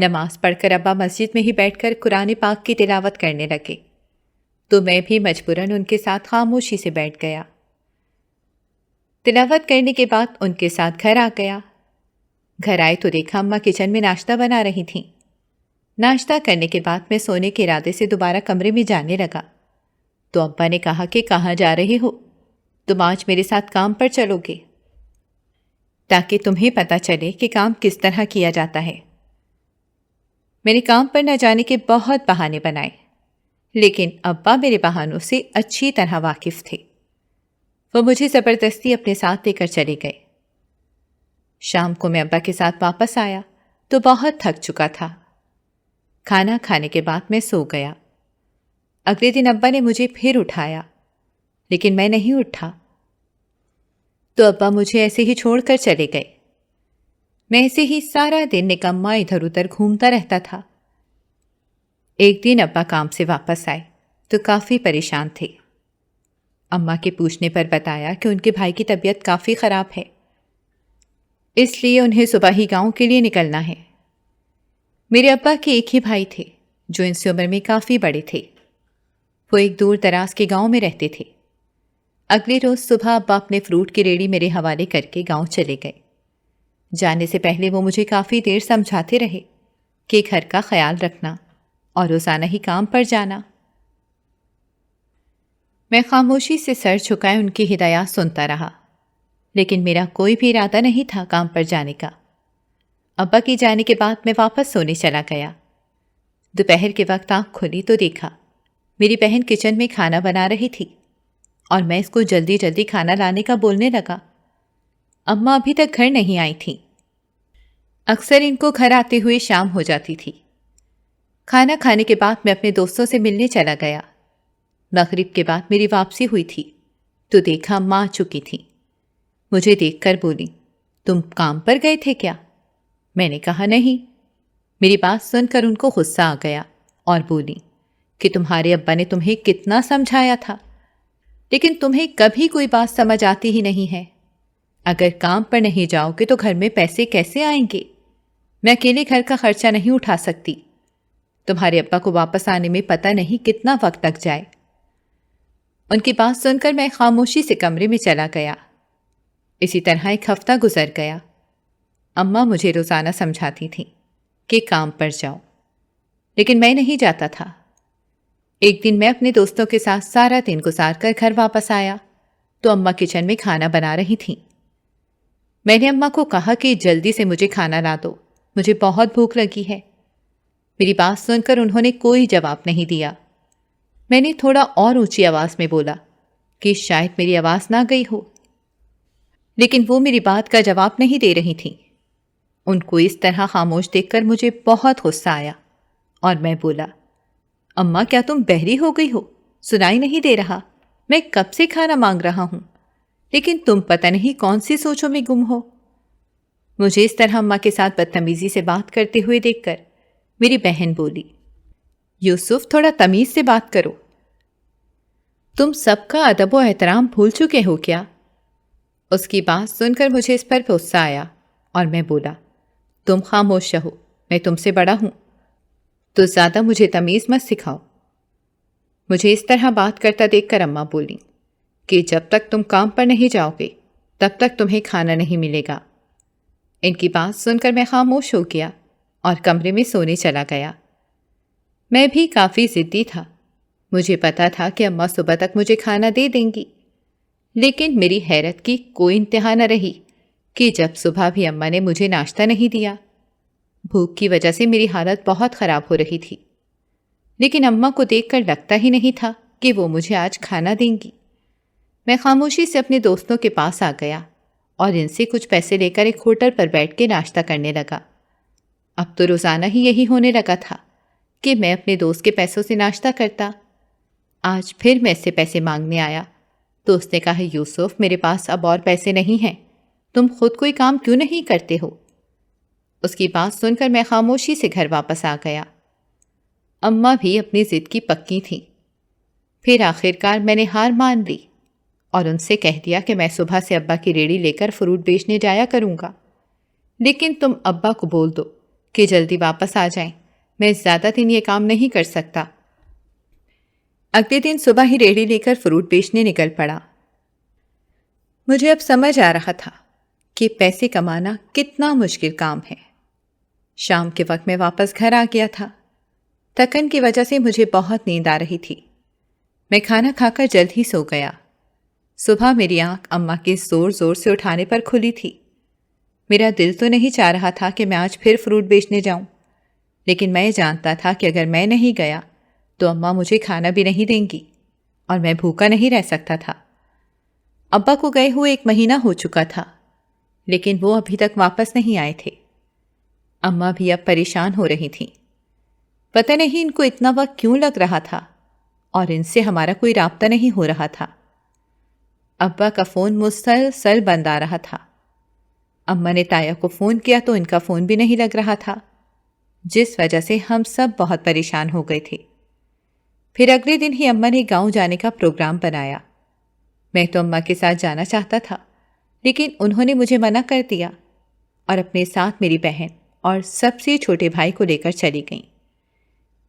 نماز پڑھ کر ابا مسجد میں ہی بیٹھ کر قرآن پاک کی تلاوت کرنے لگے تو میں بھی مجبوراً ان کے ساتھ خاموشی سے بیٹھ گیا۔ تلاوت کرنے کے بعد ان کے ساتھ گھر آ گیا۔ گھر آئے تو دیکھا اماں کچن میں ناشتہ بنا رہی تھیں۔ ناشتہ کرنے کے بعد میں سونے کے ارادے سے دوبارہ کمرے میں جانے لگا تو ابا نے کہا کہ کہاں جا رہے ہو؟ تم آج میرے ساتھ کام پر چلو گے تاکہ تمہیں پتہ چلے کہ کام کس طرح کیا جاتا ہے۔ میں نے کام پر نہ جانے کے بہت بہانے بنائے، لیکن ابا میرے بہانوں سے اچھی طرح واقف تھے۔ وہ مجھے زبردستی اپنے ساتھ لے کر چلے گئے۔ شام کو میں ابا کے ساتھ واپس آیا تو بہت تھک چکا تھا۔ کھانا کھانے کے بعد میں سو گیا۔ اگلے دن ابا نے مجھے پھر اٹھایا، لیکن میں نہیں اٹھا تو ابا مجھے ایسے ہی چھوڑ کر چلے گئے۔ میں ایسے ہی سارا دن نکما ادھر ادھر گھومتا رہتا تھا۔ ایک دن ابا کام سے واپس آئے تو کافی پریشان تھے۔ اماں کے پوچھنے پر بتایا کہ ان کے بھائی کی طبیعت کافی خراب ہے، اس لیے انہیں صبح ہی گاؤں کے لیے نکلنا ہے۔ میرے ابا کے ایک ہی بھائی تھے جو ان سے عمر میں کافی بڑے تھے۔ وہ ایک دور دراز کے گاؤں میں رہتے تھے۔ اگلے روز صبح ابا اپنے فروٹ کی ریڑھی میرے حوالے کر کے گاؤں چلے گئے۔ جانے سے پہلے وہ مجھے کافی دیر سمجھاتے رہے کہ گھر کا خیال رکھنا اور روزانہ ہی کام پر جانا۔ میں خاموشی سے سر جھکائے ان کی ہدایات سنتا رہا، لیکن میرا کوئی بھی ارادہ نہیں تھا کام پر جانے کا۔ ابا کی جانے کے بعد میں واپس سونے چلا گیا۔ دوپہر کے وقت آنکھ کھلی تو دیکھا میری بہن کچن میں کھانا بنا رہی تھی اور میں اس کو جلدی جلدی کھانا لانے کا بولنے لگا۔ اماں ابھی تک گھر نہیں آئی تھیں۔ اکثر ان کو گھر آتے ہوئے شام ہو جاتی تھی۔ کھانا کھانے کے بعد میں اپنے دوستوں سے ملنے چلا گیا۔ مغرب کے بعد میری واپسی ہوئی تھی تو دیکھا اماں آ چکی تھیں۔ مجھے دیکھ کر بولی، تم کام پر گئے تھے کیا؟ میں نے کہا نہیں۔ میری بات سن کر ان کو غصہ آ گیا اور بولی کہ تمہارے ابا نے تمہیں کتنا سمجھایا تھا، لیکن تمہیں کبھی کوئی بات سمجھ آتی ہی نہیں ہے۔ اگر کام پر نہیں جاؤ گے تو گھر میں پیسے کیسے آئیں گے؟ میں اکیلے گھر کا خرچہ نہیں اٹھا سکتی۔ تمہارے ابا کو واپس آنے میں پتہ نہیں کتنا وقت لگ جائے۔ ان کی بات سن کر میں خاموشی سے کمرے میں چلا گیا۔ اسی طرح ایک ہفتہ گزر گیا۔ اماں مجھے روزانہ سمجھاتی تھیں کہ کام پر جاؤ، لیکن میں نہیں جاتا تھا۔ ایک دن میں اپنے دوستوں کے ساتھ سارا دن گزار کر گھر واپس آیا تو اماں کچن میں کھانا بنا رہی تھیں۔ میں نے اماں کو کہا کہ جلدی سے مجھے کھانا لا دو، مجھے بہت بھوک لگی ہے۔ میری بات سن کر انہوں نے کوئی جواب نہیں دیا۔ میں نے تھوڑا اور اونچی آواز میں بولا کہ شاید میری آواز نہ گئی ہو، لیکن وہ میری بات کا جواب نہیں دے رہی تھیں۔ ان کو اس طرح خاموش دیکھ کر مجھے بہت غصہ آیا اور میں بولا، اماں کیا تم بہری ہو گئی ہو؟ سنائی نہیں دے رہا؟ میں کب سے کھانا مانگ رہا ہوں، لیکن تم پتہ نہیں کون سی سوچوں میں گم ہو۔ مجھے اس طرح اماں کے ساتھ بدتمیزی سے بات کرتے ہوئے دیکھ کر میری بہن بولی، یوسف تھوڑا تمیز سے بات کرو، تم سب کا ادب و احترام بھول چکے ہو کیا؟ اس کی بات سن کر مجھے اس پر غصہ آیا اور میں بولا، تم خاموش رہو، میں تم سے بڑا ہوں تو زیادہ مجھے تمیز مت سکھاؤ۔ مجھے اس طرح بات کرتا دیکھ کر اماں بولی کہ جب تک تم کام پر نہیں جاؤ گے تب تک تمہیں کھانا نہیں ملے گا۔ ان کی بات سن کر میں خاموش ہو گیا اور کمرے میں سونے چلا گیا۔ میں بھی کافی ضدی تھا۔ مجھے پتا تھا کہ اماں صبح تک مجھے کھانا دے دیں گی، لیکن میری حیرت کی کوئی انتہا نہ رہی کہ جب صبح بھی اماں نے مجھے ناشتہ نہیں دیا۔ بھوک کی وجہ سے میری حالت بہت خراب ہو رہی تھی، لیکن اماں کو دیکھ کر لگتا ہی نہیں تھا کہ وہ مجھے آج کھانا دیں گی۔ میں خاموشی سے اپنے دوستوں کے پاس آ گیا اور ان سے کچھ پیسے لے کر ایک ہوٹل پر بیٹھ کے ناشتہ کرنے لگا۔ اب تو روزانہ ہی یہی ہونے لگا تھا کہ میں اپنے دوست کے پیسوں سے ناشتہ کرتا۔ آج پھر میں اس سے پیسے مانگنے آیا تو اس نے کہا، یوسف میرے پاس اب اور پیسے نہیں ہیں، تم خود کوئی کام کیوں نہیں کرتے ہو؟ اس کی بات سن کر میں خاموشی سے گھر واپس آ گیا۔ اماں بھی اپنی ضد کی پکی تھیں۔ پھر آخرکار میں نے ہار مان لی اور ان سے کہہ دیا کہ میں صبح سے ابا کی ریڑھی لے کر فروٹ بیچنے جایا کروں گا، لیکن تم ابا کو بول دو کہ جلدی واپس آ جائیں، میں زیادہ دن یہ کام نہیں کر سکتا۔ اگلے دن صبح ہی ریڑھی لے کر فروٹ بیچنے نکل پڑا۔ مجھے اب سمجھ آ رہا تھا کہ پیسے کمانا کتنا مشکل کام ہے۔ شام کے وقت میں واپس گھر آ گیا تھا۔ تھکن کی وجہ سے مجھے بہت نیند آ رہی تھی۔ میں کھانا کھا کر جلد ہی سو گیا۔ صبح میری آنکھ اماں کے زور زور سے اٹھانے پر کھلی تھی۔ میرا دل تو نہیں چاہ رہا تھا کہ میں آج پھر فروٹ بیچنے جاؤں، لیکن میں جانتا تھا کہ اگر میں نہیں گیا تو اماں مجھے کھانا بھی نہیں دیں گی اور میں بھوکا نہیں رہ سکتا تھا۔ ابا کو گئے ہوئے 1 مہینہ ہو چکا تھا، لیکن وہ ابھی تک واپس نہیں آئے تھے۔ اماں بھی اب پریشان ہو رہی تھیں۔ پتہ نہیں ان کو اتنا وقت کیوں لگ رہا تھا اور ان سے ہمارا کوئی رابطہ نہیں ہو رہا تھا۔ ابا کا فون مسلسل بند آ رہا تھا۔ اماں نے تایا کو فون کیا تو ان کا فون بھی نہیں لگ رہا تھا، جس وجہ سے ہم سب بہت پریشان ہو گئے تھے۔ پھر اگلے دن ہی اماں نے گاؤں جانے کا پروگرام بنایا۔ میں تو اماں کے ساتھ جانا چاہتا تھا، لیکن انہوں نے مجھے منع کر دیا اور اپنے ساتھ میری بہن اور سب سے چھوٹے بھائی کو لے کر چلی گئیں۔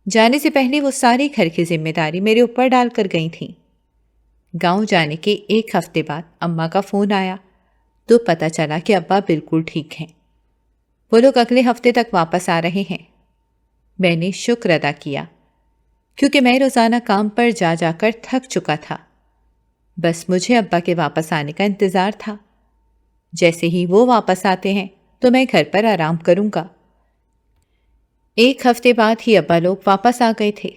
جانے سے پہلے وہ ساری گھر کی ذمہ داری میرے اوپر ڈال کر گئی تھیں۔ گاؤں جانے کے 1 ہفتے بعد اماں کا فون آیا تو پتہ چلا کہ ابا بالکل ٹھیک ہیں۔ وہ لوگ اگلے ہفتے تک واپس آ رہے ہیں۔ میں نے شکر ادا کیا، کیونکہ میں روزانہ کام پر جا جا کر تھک چکا تھا۔ بس مجھے ابا کے واپس آنے کا انتظار تھا۔ جیسے ہی وہ واپس آتے ہیں تو میں گھر پر آرام کروں گا۔ 1 ہفتے بعد ہی ابا لوگ واپس آ گئے تھے۔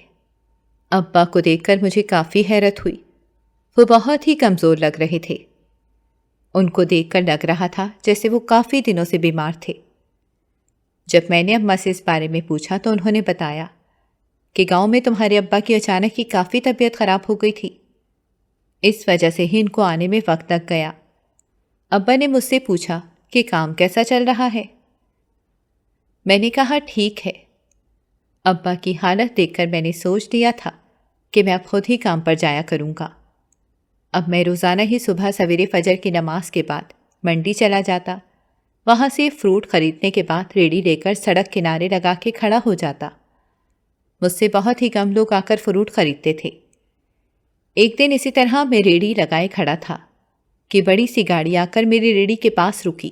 ابا کو دیکھ کر مجھے کافی حیرت ہوئی۔ وہ بہت ہی کمزور لگ رہے تھے۔ ان کو دیکھ کر لگ رہا تھا جیسے وہ کافی دنوں سے بیمار تھے۔ جب میں نے اماں سے اس بارے میں پوچھا تو انہوں نے بتایا کہ گاؤں میں تمہارے ابا کی اچانک ہی کافی طبیعت خراب ہو گئی تھی، اس وجہ سے ہی ان کو آنے میں وقت لگ گیا۔ ابا نے مجھ سے پوچھا کہ کام کیسا چل رہا ہے؟ میں نے کہا ٹھیک ہے۔ ابا کی حالت دیکھ کر میں نے سوچ لیا تھا کہ میں اب خود ہی کام پر جایا کروں گا۔ اب میں روزانہ ہی صبح سویرے فجر کی نماز کے بعد منڈی چلا جاتا، وہاں سے فروٹ خریدنے کے بعد ریڑھی لے کر سڑک کنارے لگا کے کھڑا ہو جاتا۔ مجھ سے بہت ہی کم لوگ آ کر فروٹ خریدتے تھے۔ ایک دن اسی طرح میں ریڑھی لگائے کھڑا تھا کہ بڑی سی گاڑی آ کر میری ریڑھی کے پاس رکی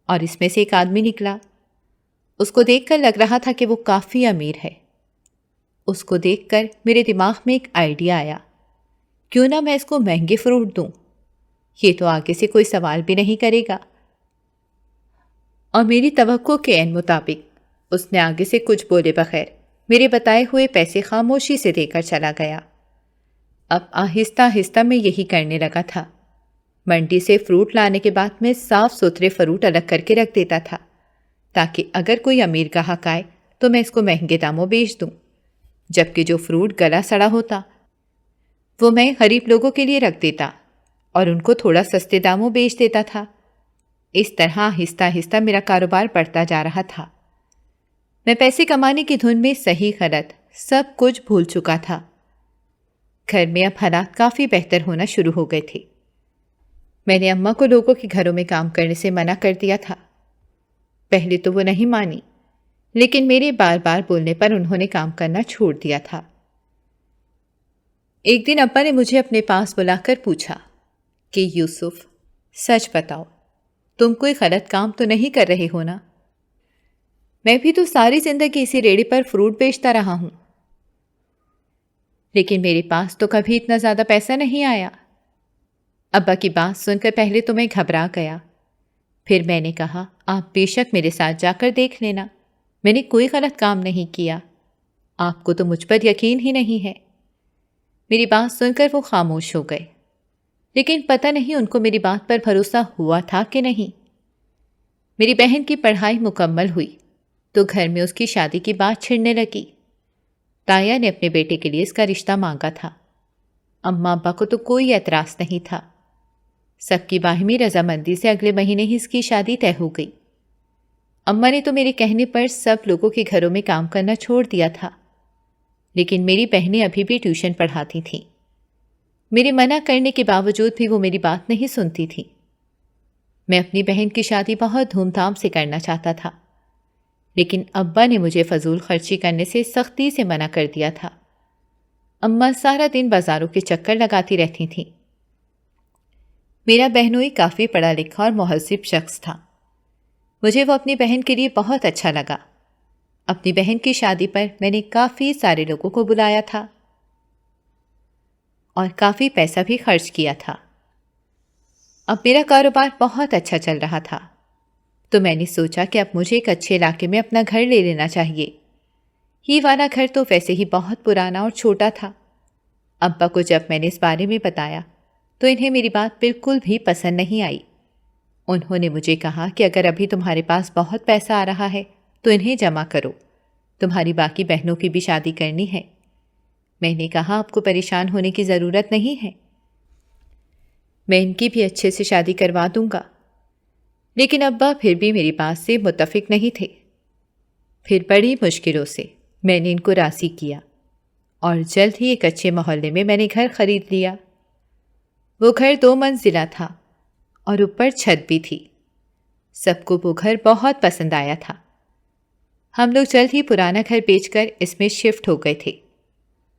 اور اس میں سے ایک آدمی نکلا۔ اس کو دیکھ کر لگ رہا تھا کہ وہ کافی امیر ہے۔ اس کو دیکھ کر میرے دماغ میں ایک آئیڈیا آیا، کیوں نہ میں اس کو مہنگے فروٹ دوں، یہ تو آگے سے کوئی سوال بھی نہیں کرے گا۔ اور میری توقع کے عین مطابق اس نے آگے سے کچھ بولے بغیر میرے بتائے ہوئے پیسے خاموشی سے دے کر چلا گیا۔ اب آہستہ آہستہ میں یہی کرنے لگا تھا۔ منڈی سے فروٹ لانے کے بعد میں صاف ستھرے فروٹ الگ کر کے رکھ دیتا تھا، تاکہ اگر کوئی امیر گاہک آئے تو میں اس کو مہنگے داموں بیچ دوں، جبکہ جو فروٹ گلا سڑا ہوتا وہ میں غریب لوگوں کے لیے رکھ دیتا اور ان کو تھوڑا سستے داموں بیچ دیتا تھا۔ اس طرح آہستہ آہستہ میرا کاروبار بڑھتا جا رہا تھا۔ میں پیسے کمانے کی دھن میں صحیح غلط سب کچھ بھول چکا تھا۔ گھر میں اب حالات کافی بہتر ہونا شروع ہو گئے تھے۔ میں نے اماں کو لوگوں کے گھروں میں کام کرنے سے منع کر دیا تھا۔ پہلے تو وہ نہیں مانی، لیکن میرے بار بار بولنے پر انہوں نے کام کرنا چھوڑ دیا تھا۔ ایک دن ابا نے مجھے اپنے پاس بلا کر پوچھا کہ یوسف، سچ بتاؤ، تم کوئی غلط کام تو نہیں کر رہے ہو نا؟ میں بھی تو ساری زندگی اسی ریڑھی پر فروٹ بیچتا رہا ہوں، لیکن میرے پاس تو کبھی اتنا زیادہ پیسہ نہیں آیا۔ ابا کی بات سن کر پہلے تو میں گھبرا گیا، پھر میں نے کہا آپ بے شک میرے ساتھ جا کر دیکھ لینا، میں نے کوئی غلط کام نہیں کیا، آپ کو تو مجھ پر یقین ہی نہیں ہے۔ میری بات سن کر وہ خاموش ہو گئے، لیکن پتہ نہیں ان کو میری بات پر بھروسہ ہوا تھا کہ نہیں۔ میری بہن کی پڑھائی مکمل ہوئی تو گھر میں اس کی شادی کی بات چھڑنے لگی۔ تایا نے اپنے بیٹے کے لیے اس کا رشتہ مانگا تھا۔ اماں ابا کو تو کوئی اعتراض نہیں تھا۔ سب کی باہمی رضامندی سے اگلے مہینے ہی اس کی شادی طے ہو گئی۔ اماں نے تو میرے کہنے پر سب لوگوں کے گھروں میں کام کرنا چھوڑ دیا تھا، لیکن میری بہنیں ابھی بھی ٹیوشن پڑھاتی تھیں۔ میرے منع کرنے کے باوجود بھی وہ میری بات نہیں سنتی تھی۔ میں اپنی بہن کی شادی بہت دھوم دھام سے کرنا چاہتا تھا، لیکن ابا نے مجھے فضول خرچی کرنے سے سختی سے منع کر دیا تھا۔ اماں سارا دن بازاروں کے چکر لگاتی رہتی تھیں۔ میرا بہنوئی کافی پڑھا لکھا اور مہذب شخص تھا۔ مجھے وہ اپنی بہن کے لیے بہت اچھا لگا۔ اپنی بہن کی شادی پر میں نے کافی سارے لوگوں کو بلایا تھا اور کافی پیسہ بھی خرچ کیا تھا۔ اب میرا کاروبار بہت اچھا چل رہا تھا، تو میں نے سوچا کہ اب مجھے ایک اچھے علاقے میں اپنا گھر لے لینا چاہیے۔ یہ والا گھر تو ویسے ہی بہت پرانا اور چھوٹا تھا۔ ابا کو جب میں نے اس بارے میں بتایا تو انہیں میری بات بالکل بھی پسند نہیں آئی۔ انہوں نے مجھے کہا کہ اگر ابھی تمہارے پاس بہت پیسہ آ رہا ہے تو انہیں جمع کرو، تمہاری باقی بہنوں کی بھی شادی کرنی ہے۔ میں نے کہا آپ کو پریشان ہونے کی ضرورت نہیں ہے، میں ان کی بھی اچھے سے شادی کروا دوں گا۔ لیکن ابا پھر بھی میری بات سے متفق نہیں تھے۔ پھر بڑی مشکلوں سے میں نے ان کو راضی کیا اور جلد ہی ایک اچھے محلے میں نے گھر خرید لیا۔ وہ گھر 2 منزلہ تھا اور اوپر چھت بھی تھی۔ سب کو وہ گھر بہت پسند آیا تھا۔ ہم لوگ جلد ہی پرانا گھر بیچ کر اس میں شفٹ ہو گئے تھے۔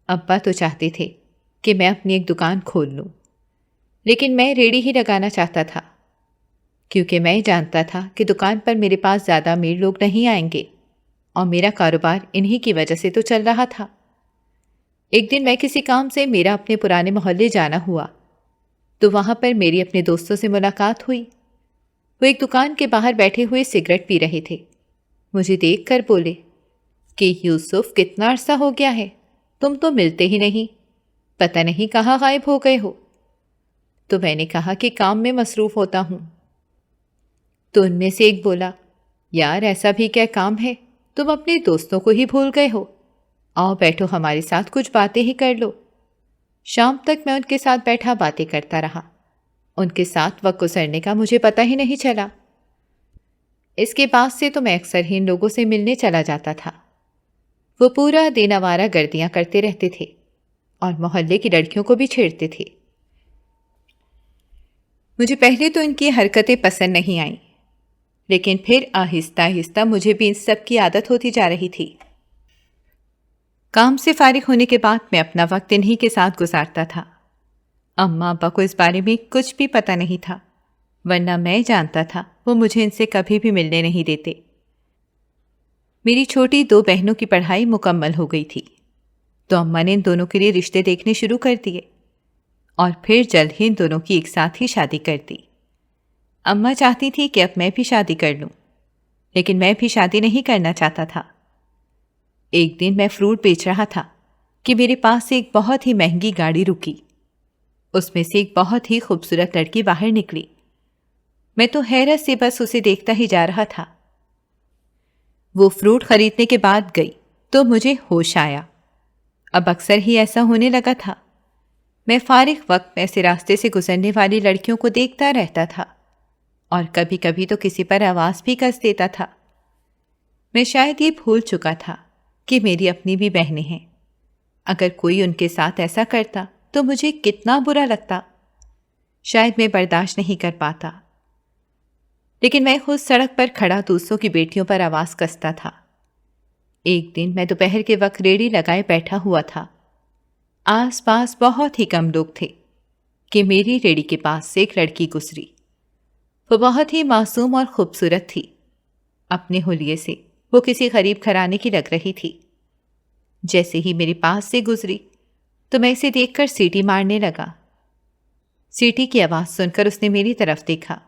ابا تو چاہتے تھے کہ میں اپنی ایک دکان کھول لوں، لیکن میں ریڑھی ہی لگانا چاہتا تھا، کیونکہ میں جانتا تھا کہ دکان پر میرے پاس زیادہ امیر لوگ نہیں آئیں گے اور میرا کاروبار انہی کی وجہ سے تو چل رہا تھا۔ ایک دن میں کسی کام سے میرا اپنے پرانے محلے جانا ہوا تو وہاں پر میری اپنے دوستوں سے ملاقات ہوئی۔ وہ ایک دکان کے باہر بیٹھے ہوئے سگریٹ پی رہے تھے۔ مجھے دیکھ کر بولے کہ یوسف، کتنا عرصہ ہو گیا ہے، تم تو ملتے ہی نہیں، پتہ نہیں کہاں غائب ہو گئے ہو۔ تو میں نے کہا کہ کام میں مصروف ہوتا ہوں۔ تو ان میں سے ایک بولا، یار ایسا بھی کیا کام ہے، تم اپنے دوستوں کو ہی بھول گئے ہو، آؤ بیٹھو ہمارے ساتھ کچھ باتیں ہی کر لو۔ شام تک میں ان کے ساتھ بیٹھا باتیں کرتا رہا۔ ان کے ساتھ وقت گزرنے کا مجھے پتہ ہی نہیں چلا۔ اس کے بعد سے تو میں اکثر ہی ان لوگوں سے ملنے چلا جاتا تھا۔ وہ پورا دن آوارہ گردیاں کرتے رہتے تھے اور محلے کی لڑکیوں کو بھی چھیڑتے تھے۔ مجھے پہلے تو ان کی حرکتیں پسند نہیں آئیں، لیکن پھر آہستہ آہستہ مجھے بھی ان سب کی عادت ہوتی جا رہی تھی۔ کام سے فارغ ہونے کے بعد میں اپنا وقت انہی کے ساتھ گزارتا تھا۔ اماں ابا کو اس بارے میں کچھ بھی پتہ نہیں تھا، ورنہ میں جانتا تھا وہ مجھے ان سے کبھی بھی ملنے نہیں دیتے۔ میری چھوٹی 2 بہنوں کی پڑھائی مکمل ہو گئی تھی، تو اماں نے ان دونوں کے لیے رشتے دیکھنے شروع کر دیے اور پھر جلد ہی ان دونوں کی ایک ساتھ ہی شادی کر دی۔ اماں چاہتی تھی کہ اب میں بھی شادی کر لوں، لیکن میں بھی شادی نہیں کرنا چاہتا تھا۔ ایک دن میں فروٹ بیچ رہا تھا کہ میرے پاس سے ایک بہت ہی مہنگی گاڑی رکی۔ اس میں سے ایک بہت ہی خوبصورت لڑکی باہر نکلی۔ میں تو حیرت سے بس اسے دیکھتا ہی جا رہا تھا۔ وہ فروٹ خریدنے کے بعد گئی تو مجھے ہوش آیا۔ اب اکثر ہی ایسا ہونے لگا تھا۔ میں فارغ وقت میں ایسے راستے سے گزرنے والی لڑکیوں کو دیکھتا رہتا تھا اور کبھی کبھی تو کسی پر آواز بھی کس دیتا تھا۔ میں شاید یہ بھول چکا تھا کہ میری اپنی بھی بہنیں ہیں۔ اگر کوئی ان کے ساتھ ایسا کرتا تو مجھے کتنا برا لگتا، شاید میں برداشت نہیں کر پاتا۔ لیکن میں خود سڑک پر کھڑا دوستوں کی بیٹیوں پر آواز کستا تھا۔ ایک دن میں دوپہر کے وقت ریڑھی لگائے بیٹھا ہوا تھا۔ آس پاس بہت ہی کم لوگ تھے کہ میری ریڑھی کے پاس سے ایک لڑکی گزری۔ وہ بہت ہی معصوم اور خوبصورت تھی۔ اپنے حلیے سے وہ کسی غریب گھرانے کی لگ رہی تھی۔ جیسے ہی میرے پاس سے گزری تو میں اسے دیکھ کر سیٹی مارنے لگا۔ سیٹی کی آواز سن کر اس نے میری طرف دیکھا۔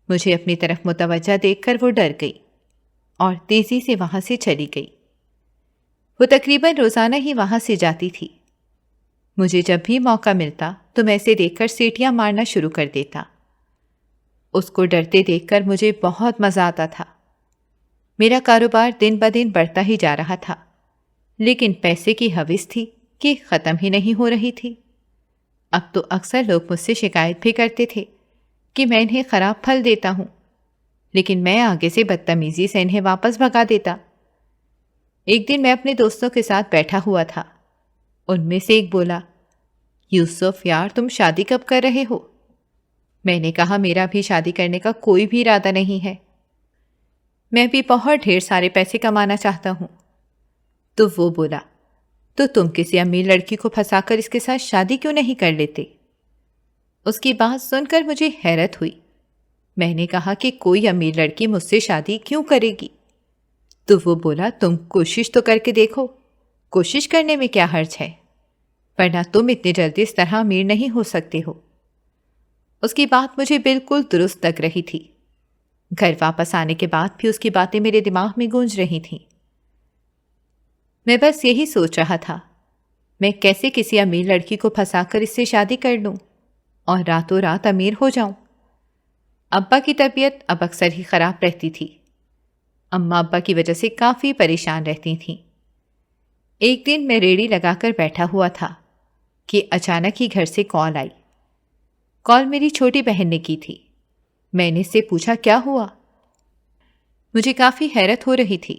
مجھے اپنی طرف متوجہ دیکھ کر وہ ڈر گئی اور تیزی سے وہاں سے چلی گئی۔ وہ تقریباً روزانہ ہی وہاں سے جاتی تھی۔ مجھے جب بھی موقع ملتا تو میں اسے دیکھ کر سیٹیاں مارنا شروع کر دیتا۔ اس کو ڈرتے دیکھ کر مجھے بہت مزہ آتا تھا۔ میرا کاروبار دن بدن بڑھتا ہی جا رہا تھا، لیکن پیسے کی ہوس تھی کہ ختم ہی نہیں ہو رہی تھی۔ اب تو اکثر لوگ مجھ سے شکایت بھی کرتے تھے کہ میں انہیں خراب پھل دیتا ہوں، لیکن میں آگے سے بدتمیزی سے انہیں واپس بھگا دیتا۔ ایک دن میں اپنے دوستوں کے ساتھ بیٹھا ہوا تھا۔ ان میں سے ایک بولا، یوسف یار، تم شادی کب کر رہے ہو؟ میں نے کہا میرا بھی شادی کرنے کا کوئی بھی ارادہ نہیں ہے۔ میں بھی بہت ڈھیر سارے پیسے کمانا چاہتا ہوں۔ تو وہ بولا، تو تم کسی امیر لڑکی کو پھنسا کر اس کے ساتھ شادی کیوں نہیں کر لیتے؟ اس کی بات سن کر مجھے حیرت ہوئی۔ میں نے کہا کہ کوئی امیر لڑکی مجھ سے شادی کیوں کرے گی؟ تو وہ بولا، تم کوشش تو کر کے دیکھو، کوشش کرنے میں کیا حرج ہے، ورنہ تم اتنی جلدی اس طرح امیر نہیں ہو سکتے ہو۔ اس کی بات مجھے بالکل درست لگ رہی تھی۔ گھر واپس آنے کے بعد بھی اس کی باتیں میرے دماغ میں گونج رہی تھیں۔ میں بس یہی سوچ رہا تھا، میں کیسے کسی امیر لڑکی کو پھنسا کر اس سے شادی کر لوں اور راتوں رات امیر ہو جاؤں۔ ابا کی طبیعت اب اکثر ہی خراب رہتی تھی۔ اماں ابا کی وجہ سے کافی پریشان رہتی تھیں۔ ایک دن میں ریڑھی لگا کر بیٹھا ہوا تھا کہ اچانک ہی گھر سے کال آئی۔ کال میری چھوٹی بہن نے کی تھی۔ میں نے اس سے پوچھا، کیا ہوا؟ مجھے کافی حیرت ہو رہی تھی،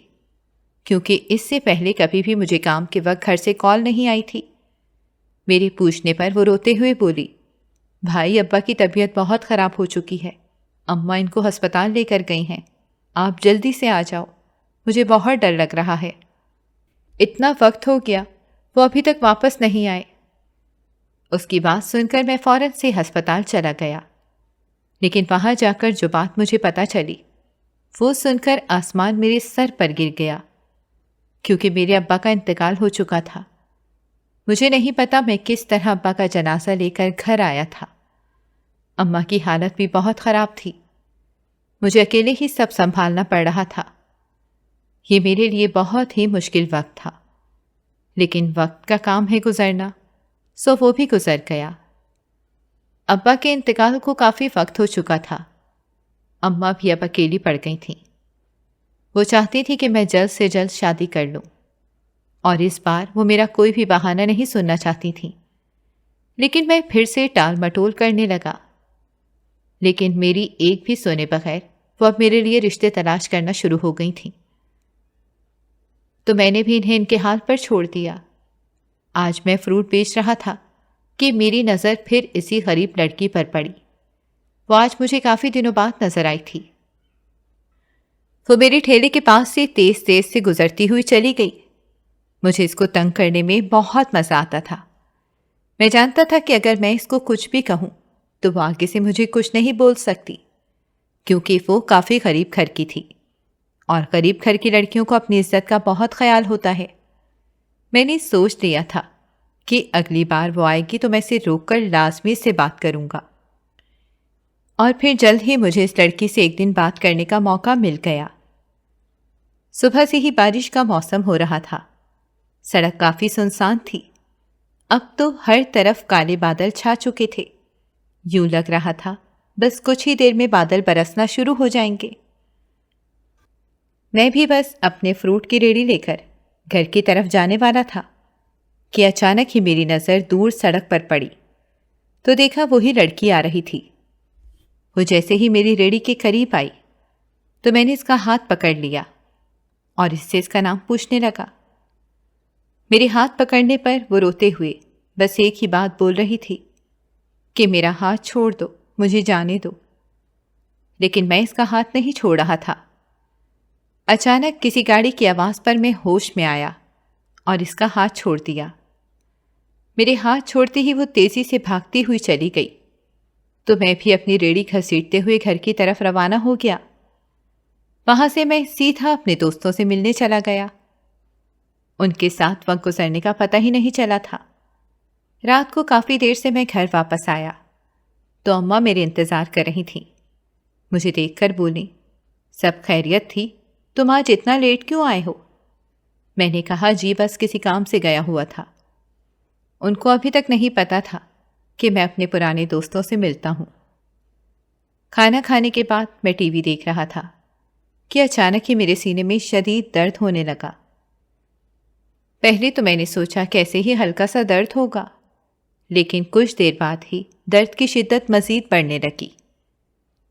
کیونکہ اس سے پہلے کبھی بھی مجھے کام کے وقت گھر سے کال نہیں آئی تھی۔ میرے پوچھنے پر وہ روتے ہوئے بولی، بھائی ابا کی طبیعت بہت خراب ہو چکی ہے، اماں ان کو ہسپتال لے کر گئی ہیں، آپ جلدی سے آ جاؤ، مجھے بہت ڈر لگ رہا ہے۔ اتنا وقت ہو گیا، وہ ابھی تک واپس نہیں آئے۔ اس کی بات سن کر میں فوراً سے ہسپتال چلا گیا، لیکن وہاں جا کر جو بات مجھے پتہ چلی، وہ سن کر آسمان میرے سر پر گر گیا، کیونکہ میرے ابا کا انتقال ہو چکا تھا۔ مجھے نہیں پتا میں کس طرح ابا کا جنازہ لے کر گھر آیا تھا۔ اماں کی حالت بھی بہت خراب تھی۔ مجھے اکیلے ہی سب سنبھالنا پڑ رہا تھا۔ یہ میرے لیے بہت ہی مشکل وقت تھا، لیکن وقت کا کام ہے گزرنا، سو وہ بھی گزر گیا۔ ابا کے انتقال کو کافی وقت ہو چکا تھا۔ اماں بھی اب اکیلی پڑ گئی تھیں۔ وہ چاہتی تھی کہ میں جلد سے جلد شادی کر لوں، اور اس بار وہ میرا کوئی بھی بہانہ نہیں سننا چاہتی تھیں، لیکن میں پھر سے ٹال مٹول کرنے لگا۔ لیکن میری ایک بھی سنے بغیر وہ اب میرے لیے رشتے تلاش کرنا شروع ہو گئی تھیں، تو میں نے بھی انہیں ان کے حال پر چھوڑ دیا۔ آج میں فروٹ بیچ رہا تھا کہ میری نظر پھر اسی غریب لڑکی پر پڑی۔ وہ آج مجھے کافی دنوں بعد نظر آئی تھی۔ وہ میرے ٹھیلے کے پاس سے تیز تیز سے گزرتی ہوئی چلی گئی۔ مجھے اس کو تنگ کرنے میں بہت مزہ آتا تھا۔ میں جانتا تھا کہ اگر میں اس کو کچھ بھی کہوں تو وہ آگے سے مجھے کچھ نہیں بول سکتی، کیونکہ وہ کافی غریب گھر کی تھی، اور غریب گھر کی لڑکیوں کو اپنی عزت کا بہت خیال ہوتا ہے۔ میں نے سوچ لیا تھا کہ اگلی بار وہ آئے گی تو میں اسے روک کر لازمی سے بات کروں گا، اور پھر جلد ہی مجھے اس لڑکی سے ایک دن بات کرنے کا موقع مل گیا۔ صبح سے ہی بارش کا موسم ہو رہا تھا۔ سڑک کافی سنسان تھی۔ اب تو ہر طرف کالے بادل چھا چکے تھے۔ یوں لگ رہا تھا بس کچھ ہی دیر میں بادل برسنا شروع ہو جائیں گے۔ میں بھی بس اپنے فروٹ کی ریڑھی لے کر گھر کی طرف جانے والا تھا کہ اچانک ہی میری نظر دور سڑک پر پڑی تو دیکھا وہی لڑکی آ رہی تھی۔ وہ جیسے ہی میری ریڑھی کے قریب آئی تو میں نے اس کا ہاتھ پکڑ لیا اور اس سے اس کا نام پوچھنے لگا۔ میرے ہاتھ پکڑنے پر وہ روتے ہوئے بس ایک ہی بات بول رہی تھی کہ میرا ہاتھ چھوڑ دو، مجھے جانے دو، لیکن میں اس کا ہاتھ نہیں چھوڑ رہا تھا۔ اچانک کسی گاڑی کی آواز پر میں ہوش میں آیا اور اس کا ہاتھ چھوڑ دیا۔ میرے ہاتھ چھوڑتے ہی وہ تیزی سے بھاگتی ہوئی چلی گئی، تو میں بھی اپنی ریڑھی گھسیٹتے ہوئے گھر کی طرف روانہ ہو گیا۔ وہاں سے میں سیدھا اپنے دوستوں سے ملنے چلا گیا۔ ان کے ساتھ وقت گزرنے کا پتہ ہی نہیں چلا تھا۔ رات کو کافی دیر سے میں گھر واپس آیا تو اماں میرے انتظار کر رہی تھیں۔ مجھے دیکھ کر بولی، سب خیریت تھی؟ تم آج اتنا لیٹ کیوں آئے ہو؟ میں نے کہا، جی بس کسی کام سے گیا ہوا تھا۔ ان کو ابھی تک نہیں پتا تھا کہ میں اپنے پرانے دوستوں سے ملتا ہوں۔ کھانا کھانے کے بعد میں ٹی وی دیکھ رہا تھا کہ اچانک ہی میرے سینے میں شدید درد ہونے لگا۔ پہلے تو میں نے سوچا کیسے ہی ہلکا سا درد ہوگا، لیکن کچھ دیر بعد ہی درد کی شدت مزید بڑھنے لگی۔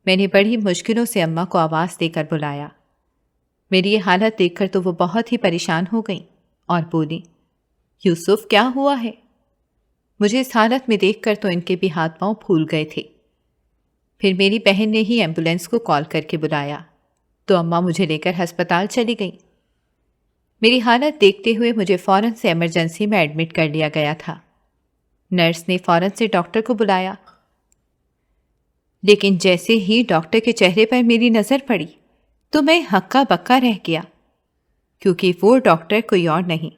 میں نے بڑی مشکلوں سے اماں کو آواز دے کر بلایا۔ میری یہ حالت دیکھ کر تو وہ بہت ہی پریشان ہو گئیں اور بولی، یوسف کیا ہوا ہے؟ مجھے اس حالت میں دیکھ کر تو ان کے بھی ہاتھ پاؤں پھول گئے تھے۔ پھر میری بہن نے ہی ایمبولینس کو کال کر کے بلایا۔ تو اماں مجھے لے کر ہسپتال چلی گئیں۔ میری حالت دیکھتے ہوئے مجھے فوراً سے ایمرجنسی میں ایڈمٹ کر لیا گیا تھا۔ نرس نے فوراً سے ڈاکٹر کو بلایا، لیکن جیسے ہی ڈاکٹر کے چہرے پر میری نظر پڑی تو میں ہکا بکا رہ گیا، کیونکہ وہ ڈاکٹر کوئی اور نہیں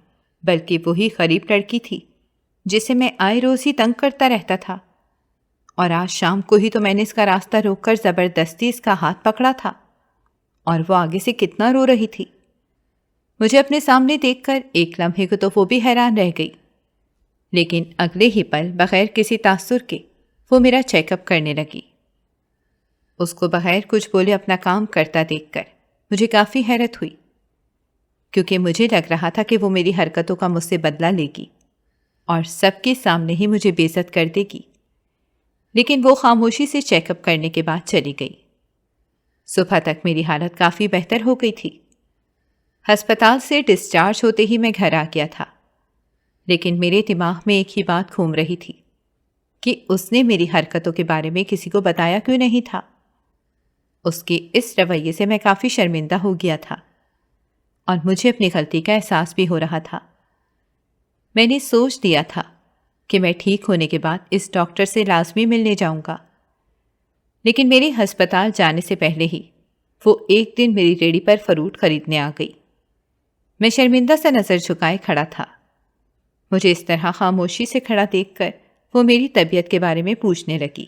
بلکہ وہی غریب لڑکی تھی جسے میں آئے روز ہی تنگ کرتا رہتا تھا، اور آج شام کو ہی تو میں نے اس کا راستہ روک کر زبردستی اس کا ہاتھ پکڑا تھا، اور وہ آگے سے کتنا رو رہی تھی۔ مجھے اپنے سامنے دیکھ کر ایک لمحے کو تو وہ بھی حیران رہ گئی، لیکن اگلے ہی پل بغیر کسی تاثر کے وہ میرا چیک اپ کرنے لگی۔ اس کو بغیر کچھ بولے اپنا کام کرتا دیکھ کر مجھے کافی حیرت ہوئی، کیونکہ مجھے لگ رہا تھا کہ وہ میری حرکتوں کا مجھ سے بدلہ لے گی اور سب کے سامنے ہی مجھے بے عزت کر دے گی، لیکن وہ خاموشی سے چیک اپ کرنے کے بعد چلی گئی۔ صبح تک میری حالت کافی بہتر ہو گئی تھی۔ ہسپتال سے ڈسچارج ہوتے ہی میں گھر آ گیا تھا، لیکن میرے دماغ میں ایک ہی بات گھوم رہی تھی کہ اس نے میری حرکتوں کے بارے میں کسی کو بتایا کیوں نہیں تھا۔ اس کے اس رویے سے میں کافی شرمندہ ہو گیا تھا اور مجھے اپنی غلطی کا احساس بھی ہو رہا تھا۔ میں نے سوچ دیا تھا کہ میں ٹھیک ہونے کے بعد اس ڈاکٹر سے لازمی ملنے جاؤں گا، لیکن میرے ہسپتال جانے سے پہلے ہی وہ ایک دن میری ریڑھی پر فروٹ خریدنے آ گئی۔ میں شرمندہ سا نظر جھکائے کھڑا تھا۔ مجھے اس طرح خاموشی سے کھڑا دیکھ کر وہ میری طبیعت کے بارے میں پوچھنے لگی۔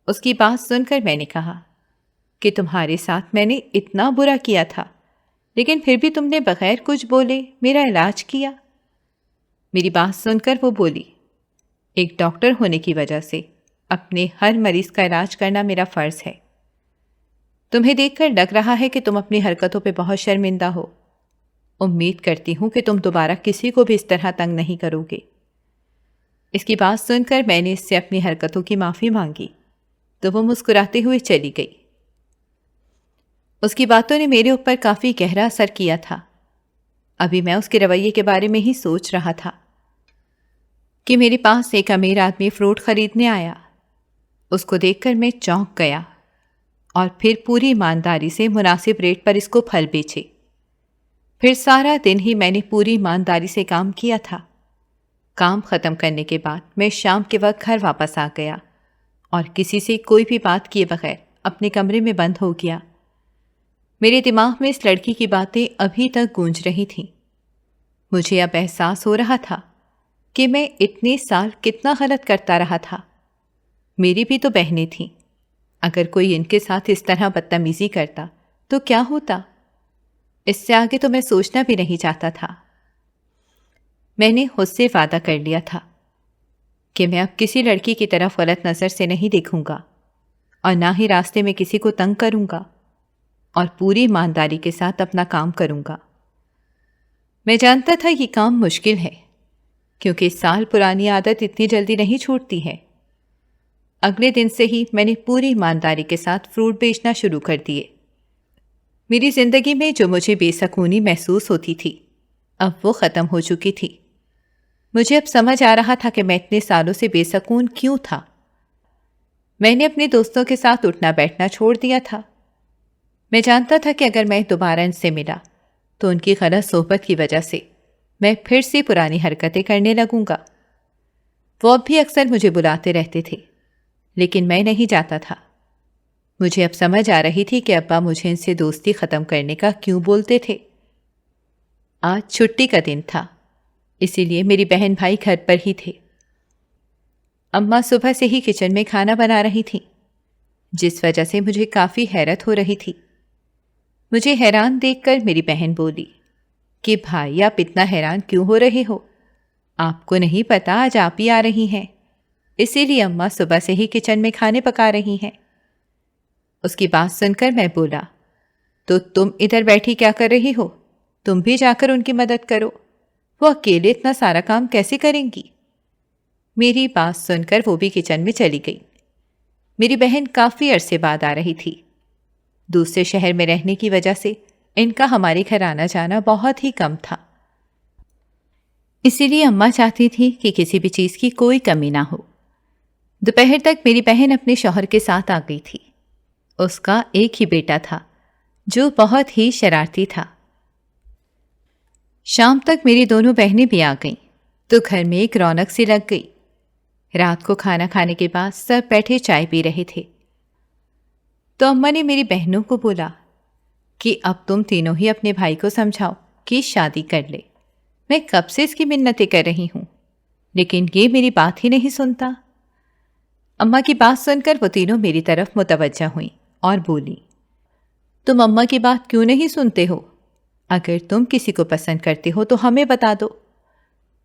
اس کی بات سن کر میں نے کہا کہ تمہارے ساتھ میں نے اتنا برا کیا تھا، لیکن پھر بھی تم نے بغیر کچھ بولے میرا علاج کیا۔ میری بات سن کر وہ بولی، ایک ڈاکٹر ہونے کی وجہ سے اپنے ہر مریض کا علاج کرنا میرا فرض ہے۔ تمہیں دیکھ کر لگ رہا ہے کہ تم اپنی حرکتوں پہ بہت شرمندہ ہو۔ امید کرتی ہوں کہ تم دوبارہ کسی کو بھی اس طرح تنگ نہیں کرو گے۔ اس کی بات سن کر میں نے اس سے اپنی حرکتوں کی معافی مانگی تو وہ مسکراتے ہوئے چلی گئی۔ اس کی باتوں نے میرے اوپر کافی گہرا اثر کیا تھا۔ ابھی میں اس کے رویے کے بارے میں ہی سوچ رہا تھا کہ میرے پاس ایک امیر آدمی فروٹ خریدنے آیا۔ اس کو دیکھ کر میں چونک گیا اور پھر پوری ایمانداری سے مناسب ریٹ پر اس کو پھل بیچے۔ پھر سارا دن ہی میں نے پوری ایمانداری سے کام کیا تھا۔ کام ختم کرنے کے بعد میں شام کے وقت گھر واپس آ گیا اور کسی سے کوئی بھی بات کیے بغیر اپنے کمرے میں بند ہو گیا۔ میرے دماغ میں اس لڑکی کی باتیں ابھی تک گونج رہی تھیں۔ مجھے اب احساس ہو رہا تھا کہ میں اتنے سال کتنا غلط کرتا رہا تھا۔ میری بھی تو بہنیں تھیں، اگر کوئی ان کے ساتھ اس طرح بدتمیزی کرتا تو کیا ہوتا؟ اس سے آگے تو میں سوچنا بھی نہیں چاہتا تھا۔ میں نے خود سے وعدہ کر لیا تھا کہ میں اب کسی لڑکی کی طرف غلط نظر سے نہیں دیکھوں گا اور نہ ہی راستے میں کسی کو تنگ کروں گا، اور پوری ایمانداری کے ساتھ اپنا کام کروں گا۔ میں جانتا تھا یہ کام مشکل ہے، کیونکہ سال پرانی عادت اتنی جلدی نہیں چھوٹتی ہے۔ اگلے دن سے ہی میں نے پوری ایمانداری کے ساتھ فروٹ بیچنا شروع کر دیے۔ میری زندگی میں جو مجھے بے سکونی محسوس ہوتی تھی اب وہ ختم ہو چکی تھی۔ مجھے اب سمجھ آ رہا تھا کہ میں اتنے سالوں سے بے سکون کیوں تھا۔ میں نے اپنے دوستوں کے ساتھ اٹھنا بیٹھنا چھوڑ دیا تھا۔ میں جانتا تھا کہ اگر میں دوبارہ ان سے ملا تو ان کی غلط صحبت کی وجہ سے میں پھر سے پرانی حرکتیں کرنے لگوں گا۔ وہ اب بھی اکثر مجھے بلاتے رہتے تھے، لیکن میں نہیں جاتا تھا۔ مجھے اب سمجھ آ رہی تھی کہ ابا مجھے ان سے دوستی ختم کرنے کا کیوں بولتے تھے۔ آج چھٹی کا دن تھا، اسی لیے میری بہن بھائی گھر پر ہی تھے۔ اماں صبح سے ہی کچن میں کھانا بنا رہی تھیں، جس وجہ سے مجھے کافی حیرت ہو رہی تھی۔ مجھے حیران دیکھ کر میری بہن بولی کہ بھائی آپ اتنا حیران کیوں ہو رہے ہو؟ آپ کو نہیں پتا آج آپ ہی آ رہی ہیں، اسی لیے اماں صبح سے ہی کچن میں کھانے پکا رہی ہیں۔ اس کی بات سن کر میں بولا، تو تم ادھر بیٹھی کیا کر رہی ہو؟ تم بھی جا کر ان کی مدد کرو، وہ اکیلے اتنا سارا کام کیسے کریں گی؟ میری بات سن کر وہ بھی کچن میں چلی گئی۔ میری بہن کافی عرصے بعد آ رہی تھی۔ دوسرے شہر میں رہنے کی وجہ سے ان کا ہمارے گھر آنا جانا بہت ہی کم تھا، اسی لیے اماں چاہتی تھی کہ کسی بھی چیز کی کوئی کمی نہ ہو۔ دوپہر تک میری بہن اپنے شوہر کے ساتھ آ گئی تھی۔ اس کا ایک ہی بیٹا تھا جو بہت ہی شرارتی تھا۔ شام تک میری دونوں بہنیں بھی آ گئیں تو گھر میں ایک رونق سی لگ گئی۔ رات کو کھانا کھانے کے بعد سب بیٹھے چائے پی رہے تھے تو اماں نے میری بہنوں کو بولا کہ اب تم تینوں ہی اپنے بھائی کو سمجھاؤ کہ شادی کر لے۔ میں کب سے اس کی منتیں کر رہی ہوں لیکن یہ میری بات ہی نہیں سنتا۔ اماں کی بات سن کر وہ تینوں میری طرف متوجہ ہوئیں اور بولی، تم اماں کی بات کیوں نہیں سنتے ہو؟ اگر تم کسی کو پسند کرتے ہو تو ہمیں بتا دو۔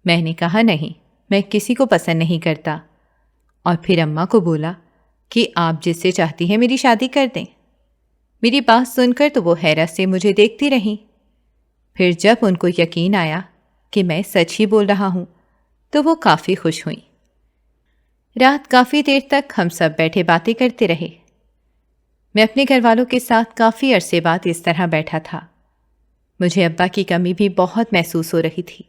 میں نے کہا نہیں، میں کسی کو پسند نہیں کرتا، اور پھر اماں کو بولا کہ آپ جس سے چاہتی ہیں میری شادی کر دیں۔ میری بات سن کر تو وہ حیرت سے مجھے دیکھتی رہیں۔ پھر جب ان کو یقین آیا کہ میں سچ ہی بول رہا ہوں تو وہ کافی خوش ہوئیں۔ رات کافی دیر تک ہم سب بیٹھے باتیں کرتے رہے۔ میں اپنے گھر والوں کے ساتھ کافی عرصے بعد اس طرح بیٹھا تھا۔ مجھے ابا کی کمی بھی بہت محسوس ہو رہی تھی۔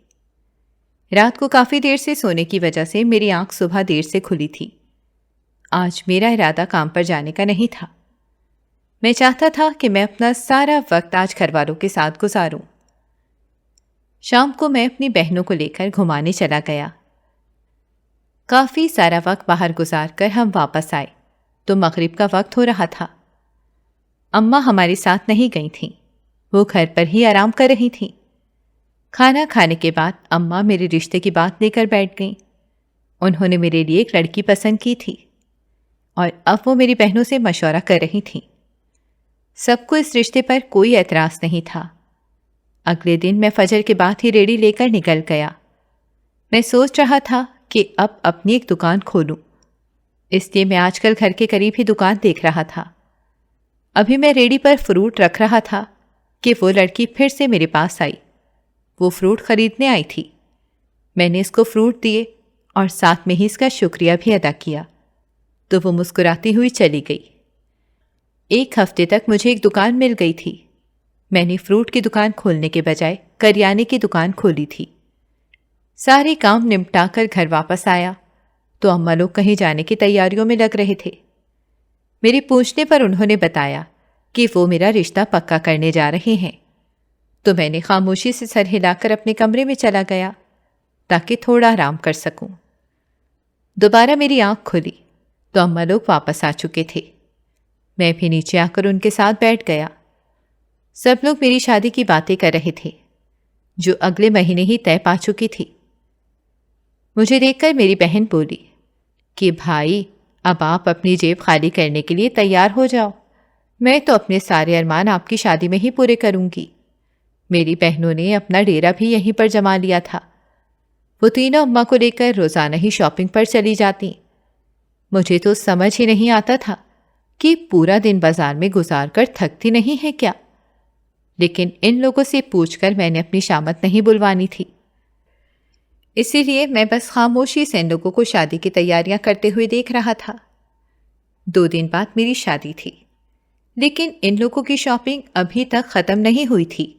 رات کو کافی دیر سے سونے کی وجہ سے میری آنکھ صبح دیر سے کھلی تھی۔ آج میرا ارادہ کام پر جانے کا نہیں تھا۔ میں چاہتا تھا کہ میں اپنا سارا وقت آج گھر والوں کے ساتھ گزاروں۔ شام کو میں اپنی بہنوں کو لے کر گھمانے چلا گیا۔ کافی سارا وقت باہر گزار کر ہم واپس آئے تو مغرب کا وقت ہو رہا تھا۔ اماں ہمارے ساتھ نہیں گئی تھیں، وہ گھر پر ہی آرام کر رہی تھیں۔ کھانا کھانے کے بعد اماں میرے رشتے کی بات لے کر بیٹھ گئیں۔ انہوں نے میرے لیے ایک لڑکی پسند کی تھی اور اب وہ میری بہنوں سے مشورہ کر رہی تھیں۔ سب کو اس رشتے پر کوئی اعتراض نہیں تھا۔ اگلے دن میں فجر کے بعد ہی ریڑھی لے کر نکل گیا۔ میں سوچ رہا تھا کہ اب اپنی ایک دکان کھولوں، اس لیے میں آج کل گھر کے قریب ہی دکان دیکھ رہا تھا۔ ابھی میں ریڑھی پر فروٹ رکھ رہا تھا کہ وہ لڑکی پھر سے میرے پاس آئی۔ وہ فروٹ خریدنے آئی تھی۔ میں نے اس کو فروٹ دیے اور ساتھ میں ہی اس کا شکریہ بھی ادا کیا تو وہ مسکراتی ہوئی چلی گئی۔ ایک ہفتے تک مجھے ایک دکان مل گئی تھی۔ میں نے فروٹ کی دکان کھولنے کے بجائے کریانے کی دکان کھولی تھی۔ سارے کام نمٹا کر گھر واپس آیا تو اماں لوگ کہیں جانے کی تیاریوں میں لگ رہے تھے۔ میرے پوچھنے پر انہوں نے بتایا کہ وہ میرا رشتہ پکا کرنے جا رہے ہیں، تو میں نے خاموشی سے سر ہلا کر اپنے کمرے میں چلا گیا تاکہ تھوڑا آرام کر سکوں۔ دوبارہ میری آنکھ کھلی تو اماں لوگ واپس آ چکے تھے۔ میں بھی نیچے آ کر ان کے ساتھ بیٹھ گیا۔ سب لوگ میری شادی کی باتیں کر رہے تھے جو اگلے مہینے ہی طے پا چکی تھی۔ مجھے دیکھ کر میری بہن بولی کہ بھائی اب آپ اپنی جیب خالی کرنے کے لیے تیار ہو جاؤ، میں تو اپنے سارے ارمان آپ کی شادی میں ہی پورے کروں گی۔ میری بہنوں نے اپنا ڈیرا بھی یہیں پر جما لیا تھا۔ وہ تینوں اماں کو لے کر روزانہ ہی شاپنگ پر چلی جاتی۔ مجھے تو سمجھ ہی نہیں آتا تھا کہ پورا دن بازار میں گزار کر تھکتی نہیں ہے کیا، لیکن ان لوگوں سے پوچھ کر میں نے اپنی شامت نہیں بلوانی تھی، اسی لیے میں بس خاموشی سے ان لوگوں کو شادی کی تیاریاں کرتے ہوئے دیکھ رہا تھا۔ 2 دن بعد میری شادی تھی، لیکن ان لوگوں کی شاپنگ ابھی تک ختم نہیں ہوئی تھی۔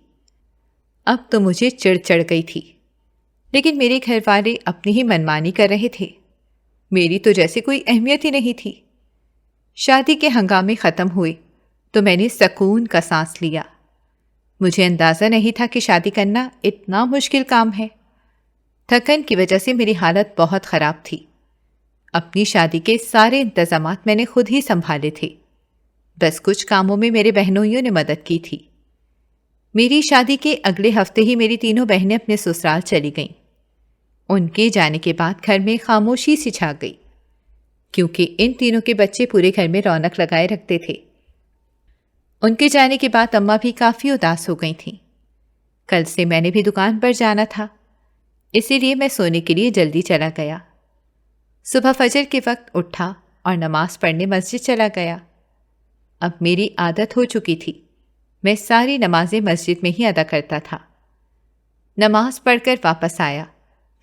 اب تو مجھے چڑ چڑھ گئی تھی، لیکن میرے گھر والے اپنی ہی منمانی کر رہے تھے۔ میری تو جیسے کوئی اہمیت ہی نہیں تھی۔ شادی کے ہنگامے ختم ہوئے تو میں نے سکون کا سانس لیا۔ مجھے اندازہ نہیں تھا کہ شادی کرنا اتنا مشکل کام ہے۔ تھکن کی وجہ سے میری حالت بہت خراب تھی۔ اپنی شادی کے سارے انتظامات میں نے خود ہی سنبھالے تھے، بس کچھ کاموں میں میرے بہنوئیوں نے مدد کی تھی۔ میری شادی کے اگلے ہفتے ہی میری تینوں بہنیں اپنے سسرال چلی گئیں۔ ان کے جانے کے بعد گھر میں خاموشی سی چھا گئی، کیونکہ ان تینوں کے بچے پورے گھر میں رونق لگائے رکھتے تھے۔ ان کے جانے کے بعد اماں بھی کافی اداس ہو گئی تھیں۔ کل سے میں نے بھی دکان پر جانا تھا، اسی لیے میں سونے کے لیے جلدی چلا گیا۔ صبح فجر کے وقت اٹھا اور نماز پڑھنے مسجد چلا گیا۔ اب میری عادت ہو چکی تھی، میں ساری نمازیں مسجد میں ہی ادا کرتا تھا۔ نماز پڑھ کر واپس آیا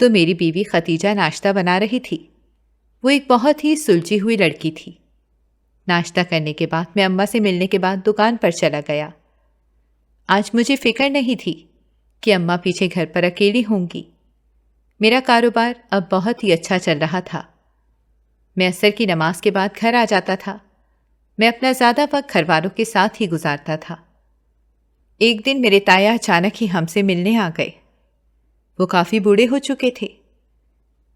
تو میری بیوی ختیجہ ناشتہ بنا رہی تھی۔ وہ ایک بہت ہی سلجھی ہوئی لڑکی تھی۔ ناشتہ کرنے کے بعد میں اماں سے ملنے کے بعد دکان پر چلا گیا۔ آج مجھے فکر نہیں تھی کہ اماں پیچھے گھر پر اکیلی ہوں گی۔ میرا کاروبار اب بہت ہی اچھا چل رہا تھا۔ میں عصر کی نماز کے بعد گھر آ جاتا تھا۔ میں اپنا زیادہ وقت گھر والوں کے ساتھ ہی گزارتا تھا۔ ایک دن میرے تایا اچانک ہی ہم سے ملنے آ گئے۔ وہ کافی بوڑھے ہو چکے تھے۔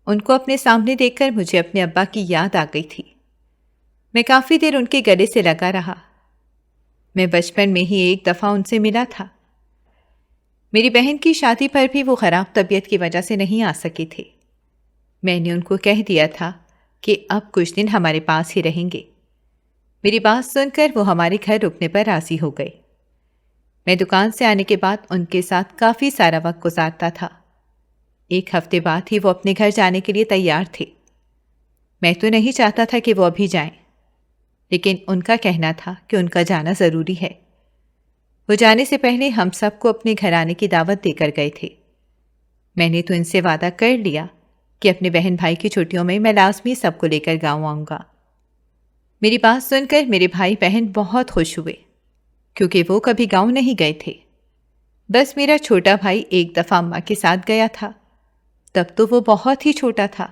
ان کو اپنے سامنے دیکھ کر مجھے اپنے ابا کی یاد آ گئی تھی۔ میں کافی دیر ان کے گلے سے لگا رہا۔ میں بچپن میں ہی ایک دفعہ ان سے ملا تھا۔ میری بہن کی شادی پر بھی وہ خراب طبیعت کی وجہ سے نہیں آ سکے تھے۔ میں نے ان کو کہہ دیا تھا کہ اب کچھ دن ہمارے پاس ہی رہیں گے۔ میری بات سن کر وہ ہمارے گھر رکنے پر راضی ہو گئے۔ میں دکان سے آنے کے بعد ان کے ساتھ کافی سارا وقت گزارتا تھا۔ ایک ہفتے بعد ہی وہ اپنے گھر جانے کے لیے تیار تھے۔ میں تو نہیں چاہتا تھا کہ وہ ابھی جائیں، لیکن ان کا کہنا تھا کہ ان کا جانا ضروری ہے۔ وہ جانے سے پہلے ہم سب کو اپنے گھر آنے کی دعوت دے کر گئے تھے۔ میں نے تو ان سے وعدہ کر لیا کہ اپنے بہن بھائی کی چھٹیوں میں لازمی سب کو لے کر گاؤں آؤں گا۔ میری بات سن کر میرے بھائی بہن بہت خوش ہوئے، کیونکہ وہ کبھی گاؤں نہیں گئے تھے۔ بس میرا چھوٹا بھائی ایک دفعہ اماں کے ساتھ گیا تھا، تب تو وہ بہت ہی چھوٹا تھا۔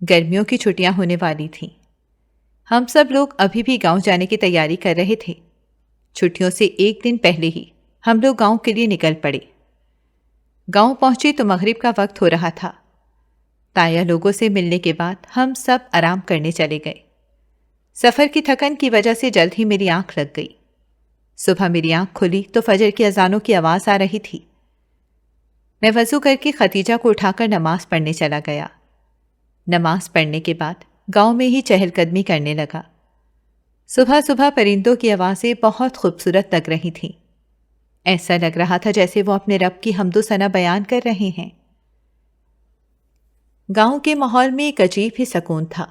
گرمیوں کی چھٹیاں ہونے والی تھیں۔ ہم سب لوگ ابھی بھی گاؤں جانے کی تیاری کر رہے تھے۔ چھٹیوں سے ایک دن پہلے ہی ہم لوگ گاؤں کے لیے نکل پڑے۔ گاؤں پہنچے تو مغرب کا وقت ہو رہا تھا۔ تایا لوگوں سے ملنے کے بعد ہم سب آرام کرنے چلے گئے۔ سفر کی تھکن کی وجہ سے جلد ہی میری آنکھ لگ گئی۔ صبح میری آنکھ کھلی تو فجر کی اذانوں کی آواز آ رہی تھی۔ میں وضو کر کے ختیجہ کو اٹھا کر نماز پڑھنے چلا گیا۔ نماز پڑھنے کے بعد گاؤں میں ہی چہل قدمی کرنے لگا۔ صبح صبح پرندوں کی آوازیں بہت خوبصورت لگ رہی تھیں۔ ایسا لگ رہا تھا جیسے وہ اپنے رب کی حمد و ثنا بیان کر رہے ہیں۔ گاؤں کے ماحول میں ایک عجیب ہی سکون تھا۔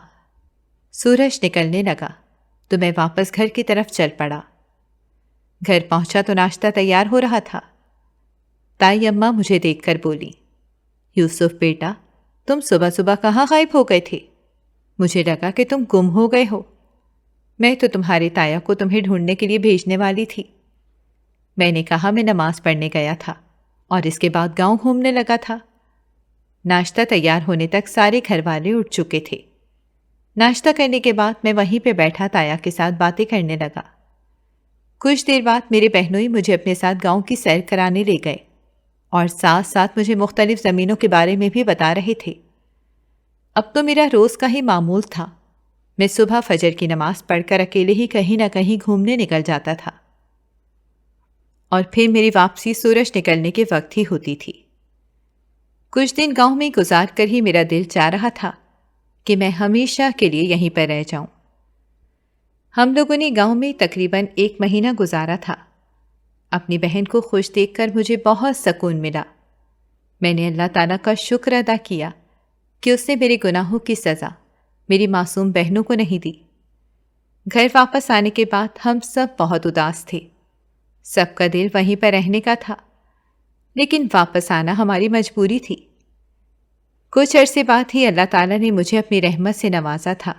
سورج نکلنے لگا تو میں واپس گھر کی طرف چل پڑا۔ گھر پہنچا تو ناشتہ تیار ہو رہا تھا۔ تائی اماں مجھے دیکھ کر بولی، یوسف بیٹا، تم صبح صبح کہاں غائب ہو گئے تھے؟ مجھے لگا کہ تم گم ہو گئے ہو۔ میں تو تمہارے تایا کو تمہیں ڈھونڈنے کے لیے بھیجنے والی تھی۔ میں نے کہا میں نماز پڑھنے گیا تھا اور اس کے بعد گاؤں گھومنے لگا تھا۔ ناشتہ تیار ہونے تک سارے گھر والے اٹھ چکے تھے۔ ناشتہ کرنے کے بعد میں وہیں پہ بیٹھا تایا کے ساتھ باتیں کرنے لگا۔ کچھ دیر بعد میرے بہنوئی مجھے اپنے ساتھ گاؤں کی سیر کرانے لے گئے اور ساتھ ساتھ مجھے مختلف زمینوں کے بارے میں بھی بتا رہے تھے۔ اب تو میرا روز کا ہی معمول تھا۔ میں صبح فجر کی نماز پڑھ کر اکیلے ہی کہیں نہ کہیں گھومنے نکل جاتا تھا، اور پھر میری واپسی سورج نکلنے کے وقت ہی ہوتی تھی۔ کچھ دن گاؤں میں گزار کر ہی میرا دل چاہ رہا تھا کہ میں ہمیشہ کے لیے یہیں پر رہ جاؤں۔ ہم لوگوں نے گاؤں میں تقریباً 1 مہینہ گزارا تھا۔ اپنی بہن کو خوش دیکھ کر مجھے بہت سکون ملا۔ میں نے اللہ تعالیٰ کا شکر ادا کیا کہ اس نے میرے گناہوں کی سزا میری معصوم بہنوں کو نہیں دی۔ گھر واپس آنے کے بعد ہم سب بہت اداس تھے۔ سب کا دل وہیں پر رہنے کا تھا، لیکن واپس آنا ہماری مجبوری تھی۔ کچھ عرصے بعد ہی اللہ تعالیٰ نے مجھے اپنی رحمت سے نوازا تھا،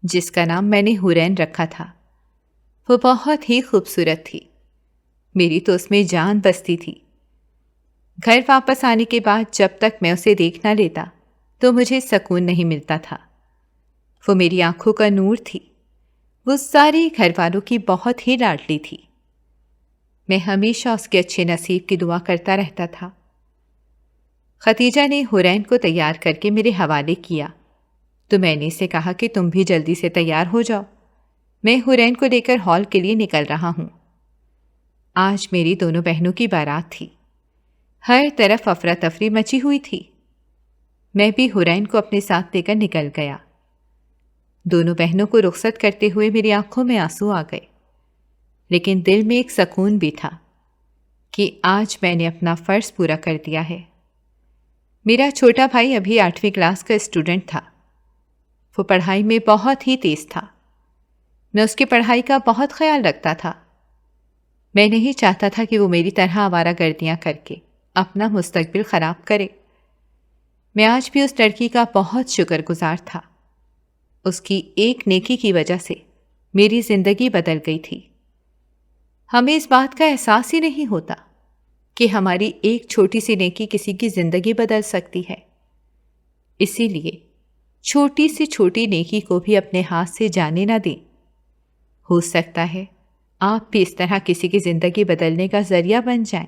جس کا نام میں نے حورین رکھا تھا۔ وہ بہت ہی خوبصورت تھی۔ میری تو اس میں جان بستی تھی۔ گھر واپس آنے کے بعد جب تک میں اسے دیکھ نہ لیتا تو مجھے سکون نہیں ملتا تھا۔ وہ میری آنکھوں کا نور تھی۔ وہ سارے گھر والوں کی بہت ہی لاڈلی تھی۔ میں ہمیشہ اس کے اچھے نصیب کی دعا کرتا رہتا تھا۔ ختیجہ نے حورین کو تیار کر کے میرے حوالے کیا تو میں نے اسے کہا کہ تم بھی جلدی سے تیار ہو جاؤ، میں حورین کو لے کر ہال کے لیے نکل رہا ہوں۔ آج میری دونوں بہنوں کی بارات تھی۔ ہر طرف افراتفری مچی ہوئی تھی۔ میں بھی حورین کو اپنے ساتھ لے کر نکل گیا۔ دونوں بہنوں کو رخصت کرتے ہوئے میری آنکھوں میں آنسو آ گئے، لیکن دل میں ایک سکون بھی تھا کہ آج میں نے اپنا فرض پورا کر دیا ہے۔ میرا چھوٹا بھائی ابھی 8ویں کلاس کا اسٹوڈنٹ تھا۔ وہ پڑھائی میں بہت ہی تیز تھا۔ میں اس کی پڑھائی کا بہت خیال رکھتا تھا۔ میں نہیں چاہتا تھا کہ وہ میری طرح آوارہ گردیاں کر کے اپنا مستقبل خراب کرے۔ میں آج بھی اس لڑکی کا بہت شکر گزار تھا۔ اس کی ایک نیکی کی وجہ سے میری زندگی بدل گئی تھی۔ ہمیں اس بات کا احساس ہی نہیں ہوتا کہ ہماری ایک چھوٹی سی نیکی کسی کی زندگی بدل سکتی ہے۔ اسی لیے چھوٹی سی چھوٹی نیکی کو بھی اپنے ہاتھ سے جانے نہ دیں۔ ہو سکتا ہے آپ بھی اس طرح کسی کی زندگی بدلنے کا ذریعہ بن جائیں۔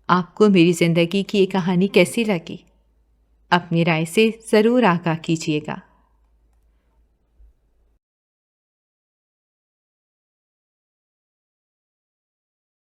آپ کو میری زندگی کی یہ کہانی کیسی لگی؟ اپنی رائے سے ضرور آگاہ کیجیے گا۔